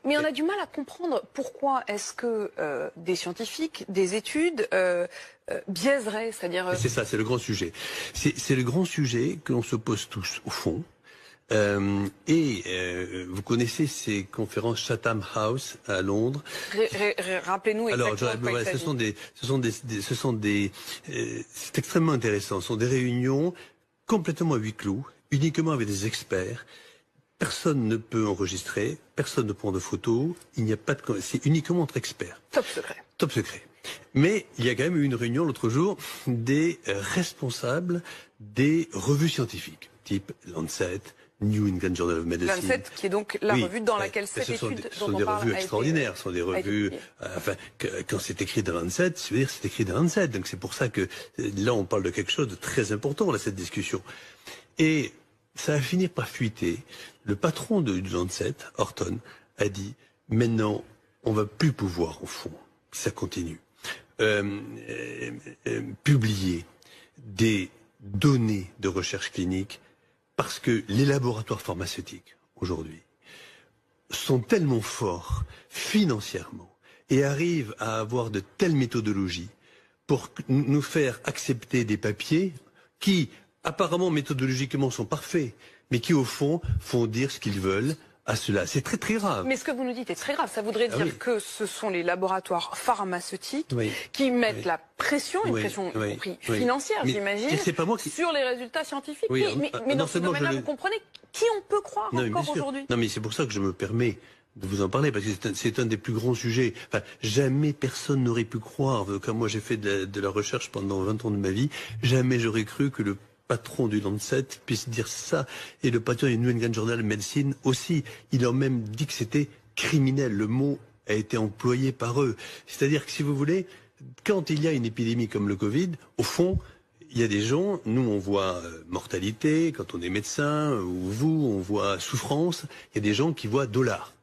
Mais on a du mal à comprendre pourquoi est-ce que des scientifiques, des études biaiseraient, c'est-à-dire... C'est ça, c'est le grand sujet. C'est le grand sujet que l'on se pose tous, au fond. Vous connaissez ces conférences Chatham House à Londres. Rappelez-nous exactement de quoi il s'agit. C'est extrêmement intéressant. Ce sont des réunions complètement à huis clos, uniquement avec des experts. Personne ne peut enregistrer, personne ne prend de photos, il n'y a pas de... C'est uniquement entre experts. Top secret. Top secret. Mais il y a quand même eu une réunion l'autre jour des responsables des revues scientifiques, type Lancet, New England Journal of Medicine. Lancet, qui est donc la revue dans laquelle cette étude dont on parle. Ce sont des revues extraordinaires, ce sont des revues... quand c'est écrit dans Lancet, ça veut dire c'est écrit dans Lancet. Donc c'est pour ça que là, on parle de quelque chose de très important, là, cette discussion. Et ça a fini par fuiter. Le patron du Lancet, Horton, a dit « Maintenant, on va plus pouvoir, au fond, si ça continue, publier des données de recherche clinique parce que les laboratoires pharmaceutiques, aujourd'hui, sont tellement forts financièrement et arrivent à avoir de telles méthodologies pour nous faire accepter des papiers qui, apparemment, méthodologiquement, sont parfaits, mais qui, au fond, font dire ce qu'ils veulent à cela. C'est très, très grave. Mais ce que vous nous dites est très grave. Ça voudrait dire que ce sont les laboratoires pharmaceutiques qui mettent la pression, une pression y compris financière, j'imagine, sur les résultats scientifiques. Mais dans ce domaine-là, vous comprenez qui on peut croire encore aujourd'hui? Non, mais c'est pour ça que je me permets de vous en parler, parce que c'est un des plus grands sujets. Enfin, jamais personne n'aurait pu croire, comme moi j'ai fait de la recherche pendant 20 ans de ma vie, jamais j'aurais cru que le patron du Lancet puisse dire ça, et le patron du New England Journal of Medicine aussi. Ils ont même dit que c'était criminel. Le mot a été employé par eux. C'est-à-dire que, si vous voulez, quand il y a une épidémie comme le Covid, au fond, il y a des gens, nous on voit mortalité, quand on est médecin, ou vous, on voit souffrance, il y a des gens qui voient dollars.